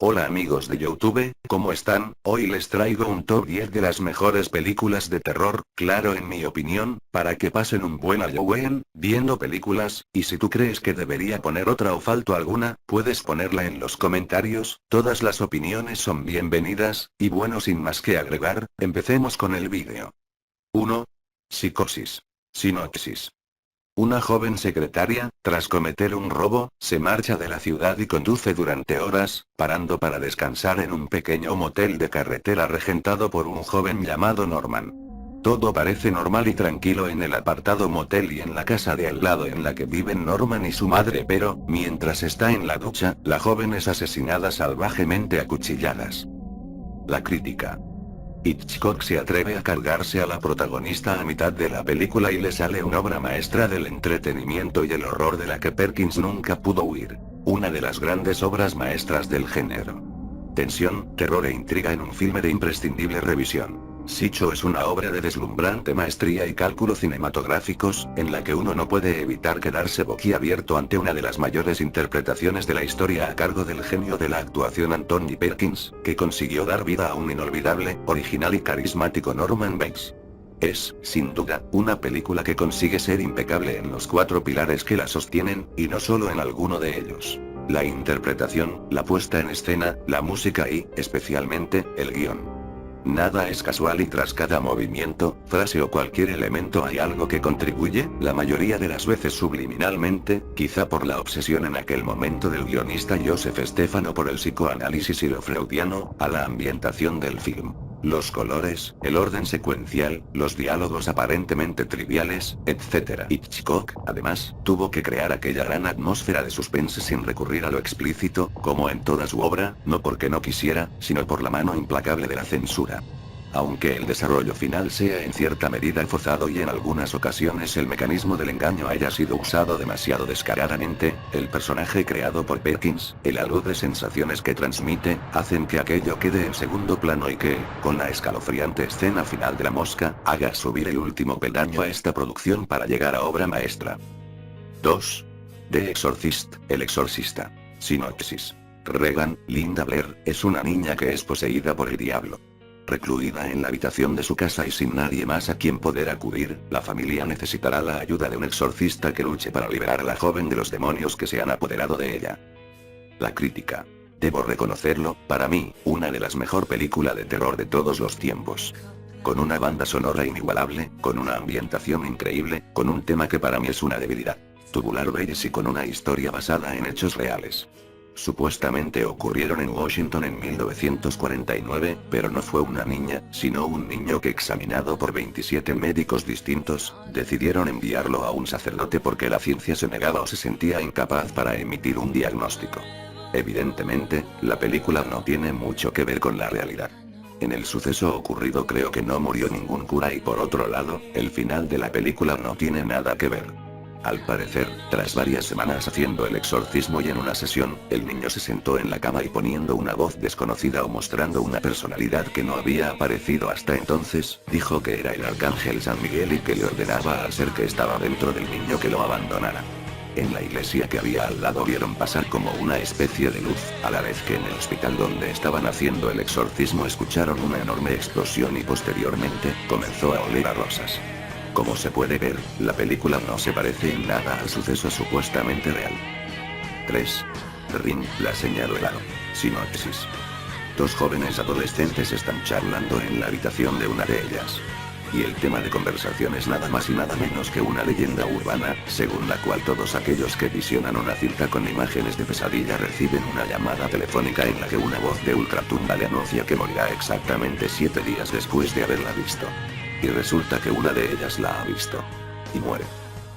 Hola amigos de YouTube, ¿cómo están? Hoy les traigo un top 10 de las mejores películas de terror, claro en mi opinión, para que pasen un buen Halloween, viendo películas, y si tú crees que debería poner otra o falto alguna, puedes ponerla en los comentarios, todas las opiniones son bienvenidas, y bueno sin más que agregar, empecemos con el vídeo. 1. Psicosis. Sinopsis. Una joven secretaria, tras cometer un robo, se marcha de la ciudad y conduce durante horas, parando para descansar en un pequeño motel de carretera regentado por un joven llamado Norman. Todo parece normal y tranquilo en el apartado motel y en la casa de al lado en la que viven Norman y su madre, pero, mientras está en la ducha, la joven es asesinada salvajemente a cuchilladas. La crítica. Hitchcock se atreve a cargarse a la protagonista a mitad de la película y le sale una obra maestra del entretenimiento y el horror de la que Perkins nunca pudo huir. Una de las grandes obras maestras del género. Tensión, terror e intriga en un filme de imprescindible revisión. Sicho es una obra de deslumbrante maestría y cálculo cinematográficos, en la que uno no puede evitar quedarse boquiabierto ante una de las mayores interpretaciones de la historia a cargo del genio de la actuación Anthony Perkins, que consiguió dar vida a un inolvidable, original y carismático Norman Bates. Es, sin duda, una película que consigue ser impecable en los 4 pilares que la sostienen, y no solo en alguno de ellos. La interpretación, la puesta en escena, la música y, especialmente, el guión. Nada es casual y tras cada movimiento, frase o cualquier elemento hay algo que contribuye, la mayoría de las veces subliminalmente, quizá por la obsesión en aquel momento del guionista Joseph Stefano por el psicoanálisis y lo freudiano, a la ambientación del film. Los colores, el orden secuencial, los diálogos aparentemente triviales, etc. Hitchcock, además, tuvo que crear aquella gran atmósfera de suspense sin recurrir a lo explícito, como en toda su obra, no porque no quisiera, sino por la mano implacable de la censura. Aunque el desarrollo final sea en cierta medida forzado y en algunas ocasiones el mecanismo del engaño haya sido usado demasiado descaradamente, el personaje creado por Perkins, y la luz de sensaciones que transmite, hacen que aquello quede en segundo plano y que, con la escalofriante escena final de la mosca, haga subir el último peldaño a esta producción para llegar a obra maestra. 2. The Exorcist, El Exorcista. Sinopsis. Regan, Linda Blair, es una niña que es poseída por el diablo. Recluida en la habitación de su casa y sin nadie más a quien poder acudir, la familia necesitará la ayuda de un exorcista que luche para liberar a la joven de los demonios que se han apoderado de ella. La crítica. Debo reconocerlo, para mí, una de las mejor películas de terror de todos los tiempos. Con una banda sonora inigualable, con una ambientación increíble, con un tema que para mí es una debilidad. Tubular Bells y con una historia basada en hechos reales. Supuestamente ocurrieron en Washington en 1949, pero no fue una niña, sino un niño que examinado por 27 médicos distintos, decidieron enviarlo a un sacerdote porque la ciencia se negaba o se sentía incapaz para emitir un diagnóstico. Evidentemente, la película no tiene mucho que ver con la realidad. En el suceso ocurrido creo que no murió ningún cura y por otro lado, el final de la película no tiene nada que ver. Al parecer, tras varias semanas haciendo el exorcismo y en una sesión, el niño se sentó en la cama y poniendo una voz desconocida o mostrando una personalidad que no había aparecido hasta entonces, dijo que era el arcángel San Miguel y que le ordenaba al ser que estaba dentro del niño que lo abandonara. En la iglesia que había al lado vieron pasar como una especie de luz, a la vez que en el hospital donde estaban haciendo el exorcismo escucharon una enorme explosión y posteriormente, comenzó a oler a rosas. Como se puede ver, la película no se parece en nada al suceso supuestamente real. 3. Ring, la señal o helado. Sinopsis. 2 jóvenes adolescentes están charlando en la habitación de una de ellas. Y el tema de conversación es nada más y nada menos que una leyenda urbana, según la cual todos aquellos que visionan una cinta con imágenes de pesadilla reciben una llamada telefónica en la que una voz de ultratumba le anuncia que morirá exactamente 7 días después de haberla visto. Y resulta que una de ellas la ha visto. Y muere.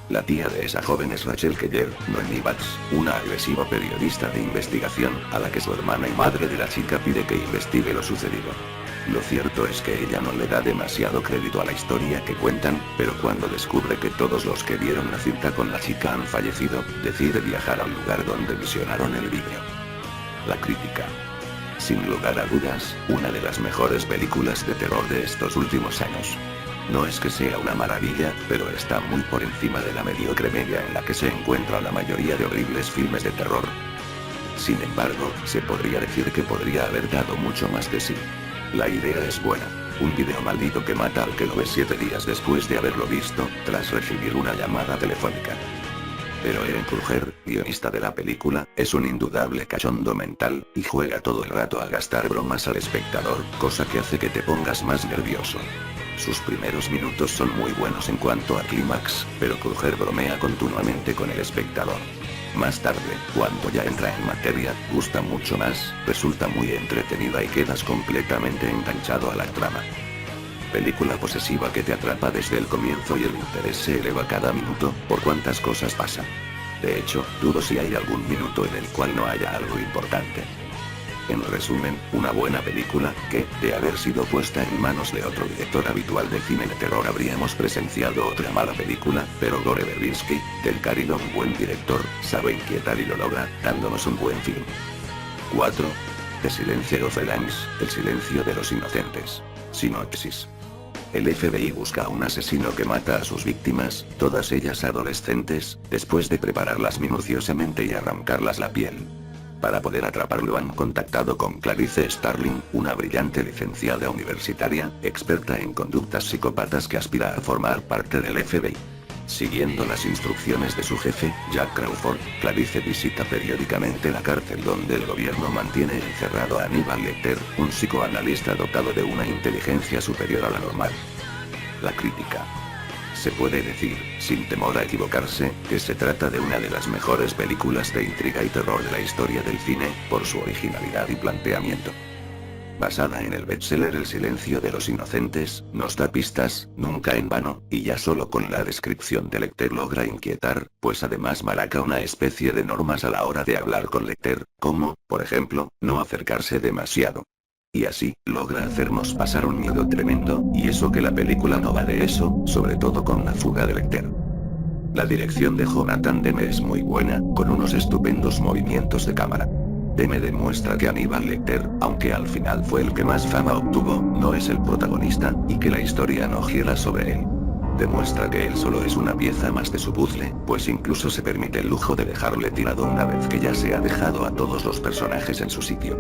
La tía de esa joven es Rachel Keller, Noemi Batts, una agresiva periodista de investigación, a la que su hermana y madre de la chica pide que investigue lo sucedido. Lo cierto es que ella no le da demasiado crédito a la historia que cuentan, pero cuando descubre que todos los que vieron la cinta con la chica han fallecido, decide viajar al lugar donde visionaron el vídeo. La crítica. Sin lugar a dudas, una de las mejores películas de terror de estos últimos años. No es que sea una maravilla, pero está muy por encima de la mediocre media en la que se encuentra la mayoría de horribles filmes de terror. Sin embargo, se podría decir que podría haber dado mucho más de sí. La idea es buena. Un video maldito que mata al que lo ve 7 días después de haberlo visto, tras recibir una llamada telefónica. Pero Eren Kruger, guionista de la película, es un indudable cachondo mental, y juega todo el rato a gastar bromas al espectador, cosa que hace que te pongas más nervioso. Sus primeros minutos son muy buenos en cuanto a clímax, pero Kruger bromea continuamente con el espectador. Más tarde, cuando ya entra en materia, gusta mucho más, resulta muy entretenida y quedas completamente enganchado a la trama. Película posesiva que te atrapa desde el comienzo y el interés se eleva cada minuto, por cuántas cosas pasan. De hecho, dudo si hay algún minuto en el cual no haya algo importante. En resumen, una buena película, que, de haber sido puesta en manos de otro director habitual de cine de terror habríamos presenciado otra mala película, pero Gore Verbinski, del cariño un buen director, sabe inquietar y lo logra, dándonos un buen film. 4. The Silence of the Lambs, El silencio de los inocentes. Sinopsis. El FBI busca a un asesino que mata a sus víctimas, todas ellas adolescentes, después de prepararlas minuciosamente y arrancarlas la piel. Para poder atraparlo han contactado con Clarice Starling, una brillante licenciada universitaria, experta en conductas psicópatas que aspira a formar parte del FBI. Siguiendo las instrucciones de su jefe, Jack Crawford, Clarice visita periódicamente la cárcel donde el gobierno mantiene encerrado a Hannibal Lecter, un psicoanalista dotado de una inteligencia superior a la normal. La crítica. Se puede decir, sin temor a equivocarse, que se trata de una de las mejores películas de intriga y terror de la historia del cine, por su originalidad y planteamiento. Basada en el bestseller El silencio de los inocentes, nos da pistas, nunca en vano, y ya solo con la descripción de Lecter logra inquietar, pues además marca una especie de normas a la hora de hablar con Lecter, como, por ejemplo, no acercarse demasiado. Y así, logra hacernos pasar un miedo tremendo, y eso que la película no va de eso, sobre todo con la fuga de Lecter. La dirección de Jonathan Demme es muy buena, con unos estupendos movimientos de cámara. Demme demuestra que Hannibal Lecter, aunque al final fue el que más fama obtuvo, no es el protagonista, y que la historia no gira sobre él. Demuestra que él solo es una pieza más de su puzzle, pues incluso se permite el lujo de dejarle tirado una vez que ya se ha dejado a todos los personajes en su sitio.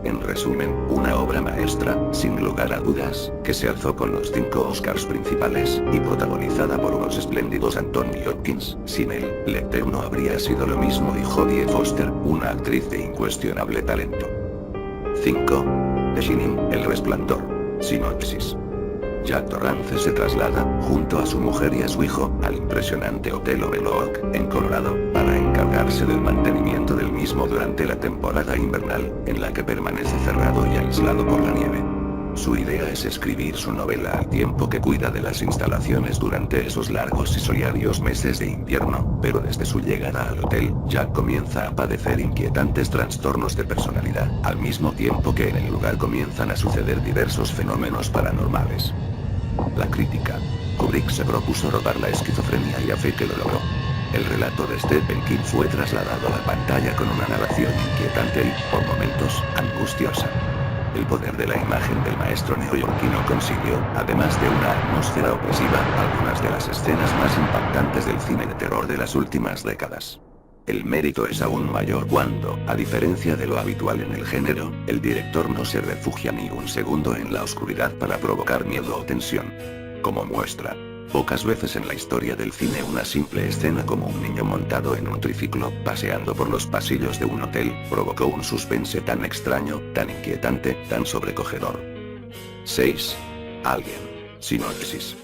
En resumen, una obra maestra, sin lugar a dudas, que se alzó con los 5 Oscars principales, y protagonizada por unos espléndidos Anthony Hopkins. Sin él, Lecter no habría sido lo mismo, y Jodie Foster, una actriz de incuestionable talento. 5. The Shining, El resplandor. Sinopsis. Jack Torrance se traslada, junto a su mujer y a su hijo, al impresionante Hotel Overlook, en Colorado, para encargarse del mantenimiento del mismo durante la temporada invernal, en la que permanece cerrado y aislado por la nieve. Su idea es escribir su novela al tiempo que cuida de las instalaciones durante esos largos y solitarios meses de invierno, pero desde su llegada al hotel, Jack comienza a padecer inquietantes trastornos de personalidad, al mismo tiempo que en el lugar comienzan a suceder diversos fenómenos paranormales. La crítica. Kubrick se propuso rodar la esquizofrenia y a fe que lo logró. El relato de Stephen King fue trasladado a la pantalla con una narración inquietante y, por momentos, angustiosa. El poder de la imagen del maestro neoyorquino consiguió, además de una atmósfera opresiva, algunas de las escenas más impactantes del cine de terror de las últimas décadas. El mérito es aún mayor cuando, a diferencia de lo habitual en el género, el director no se refugia ni un segundo en la oscuridad para provocar miedo o tensión. Como muestra, pocas veces en la historia del cine una simple escena como un niño montado en un triciclo, paseando por los pasillos de un hotel, provocó un suspense tan extraño, tan inquietante, tan sobrecogedor. 6. Alien. Sinopsis.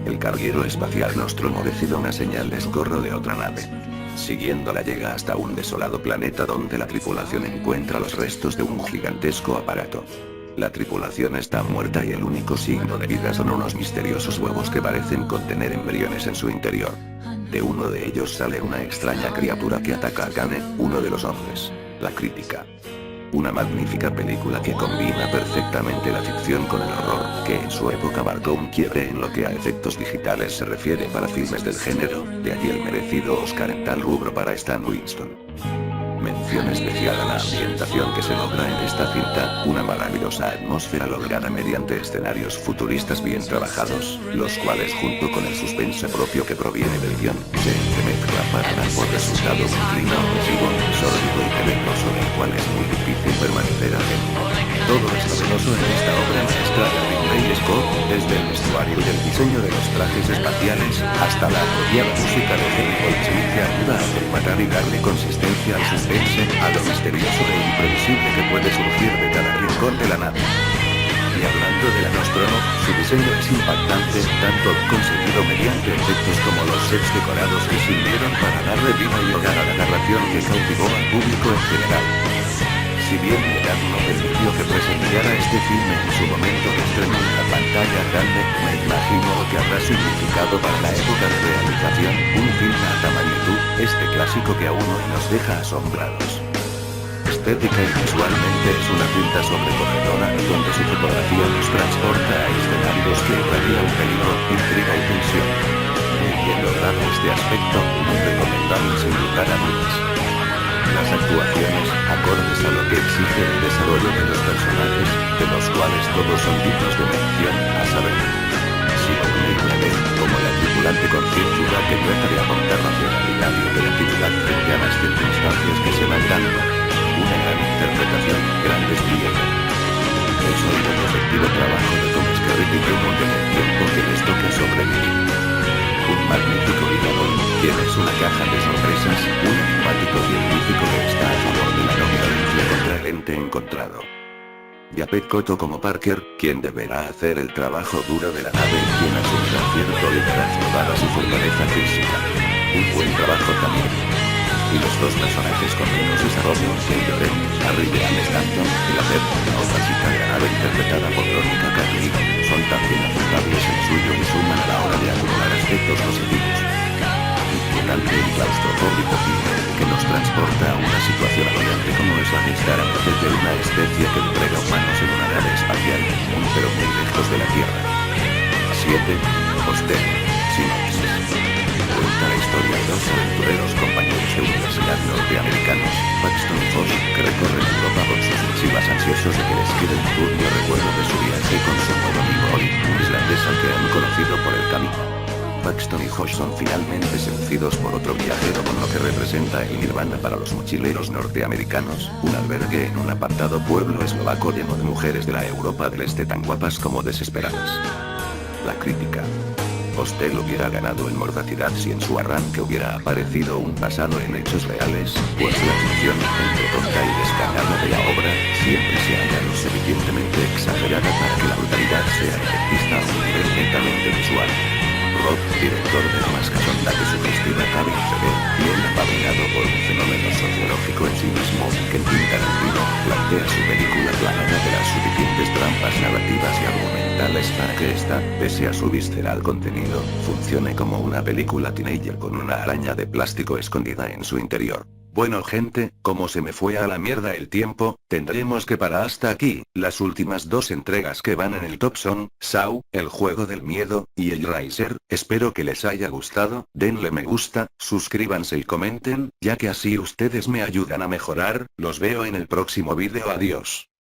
El carguero espacial Nostromo recibe una señal de socorro de otra nave. Siguiéndola llega hasta un desolado planeta donde la tripulación encuentra los restos de un gigantesco aparato. La tripulación está muerta y el único signo de vida son unos misteriosos huevos que parecen contener embriones en su interior. De uno de ellos sale una extraña criatura que ataca a Kane, uno de los hombres. La crítica. Una magnífica película que combina perfectamente la ficción con el horror, que en su época marcó un quiebre en lo que a efectos digitales se refiere para filmes del género, de allí el merecido Oscar en tal rubro para Stan Winston. Mención especial a la ambientación que se logra en esta cinta, una maravillosa atmósfera lograda mediante escenarios futuristas bien trabajados, los cuales junto con el suspense propio que proviene del guión, se entremezclan para dar por resultado un clima opresivo, sórdido y tenebroso del cual es muy difícil permanecer ajeno. Todo es novedoso en esta obra maestra de Ridley Scott, desde el vestuario y el diseño de los trajes espaciales, hasta la apropiada música de Henry Goldsmith que ayuda a formatar y darle consistencia al suspense, a lo misterioso e imprevisible que puede surgir de cada rincón de la nave. Y hablando de la Nostromo, su diseño es impactante, tanto lo conseguido mediante efectos como los sets decorados que sirvieron para darle vida y hogar a la narración que cautivó al público en general. Si bien mi edad no permitió que presenciara este filme en su momento de estreno en la pantalla grande, me imagino lo que habrá significado para la época de realización, un filme a tal magnitud, este clásico que aún hoy nos deja asombrados. Estética y visualmente es una cinta sobrecogedora, donde su fotografía nos transporta a escenarios que irradian peligro, intriga y tensión. Muy bien logrado este aspecto, muy recomendable sin lugar a dudas. Las actuaciones, acordes a lo que exige el desarrollo de los personajes, de los cuales todos son dignos de mención, a saber. Sigourney Weaver, como la tripulante concienzuda que trata de aportar racionalidad y operatividad frente a las circunstancias que se van dando. Una gran interpretación, gran despliegue. El sólido y efectivo trabajo de Tom Skerritt y Raymond en el tiempo que les toca sobrevivir. Un magnífico Guillermo, quien es una caja de sorpresas, un enigmático científico que está a favor de la no violencia contra el ente encontrado. Yaphet Kotto como Parker, quien deberá hacer el trabajo duro de la nave y quien asumirá cierto liderazgo dada su fortaleza física. Un buen trabajo también. Y los dos personajes con menos desarrollo, el de Brent, Harry de Anne Stanton, y la Beth, la otra chica de la nave interpretada por Veronica Carthy, son también aceptables en suyo y suman a la hora de acumular aspectos positivos. Inquietante y claustrofóbico filme, que nos transporta a una situación agobiante como es la de estar a merced de una especie que entrega humanos en una nave espacial, muy pero muy lejos de la Tierra. 7. Hostel. Sinopsis. Cuenta la historia de dos aventureros compañeros de universidad norteamericanos, Paxton y Foss, que recorren Europa con sus mochilas ansiosos de que les quede un turbio recuerdo de su viaje con su nuevo amigo Ollie, un islandés al que han conocido por el camino. Paxton y Foss son finalmente seducidos por otro viajero con lo que representa el nirvana para los mochileros norteamericanos, un albergue en un apartado pueblo eslovaco lleno de mujeres de la Europa del Este tan guapas como desesperadas. La crítica. Hostel hubiera ganado en mordacidad si en su arranque hubiera aparecido un basado en hechos reales, pues la ficción, entre tonta y descarada de la obra, siempre se halla lo suficientemente exagerada para que la brutalidad sea efectista a un nivel netamente visual. Rob, director de la más cachonda que sugestiva Cabin Fever, bien apadrinado por un fenómeno sociológico en sí mismo, Quentin Tarantino, plantea su película plagada de las suficientes trampas narrativas y argumentales para que esta, pese a su visceral contenido, funcione como una película teenager con una araña de plástico escondida en su interior. Bueno gente, como se me fue a la mierda el tiempo, tendremos que parar hasta aquí. Las últimas dos entregas que van en el top son Saw, el juego del miedo, y el Riser. Espero que les haya gustado, denle me gusta, suscríbanse y comenten, ya que así ustedes me ayudan a mejorar. Los veo en el próximo vídeo, adiós.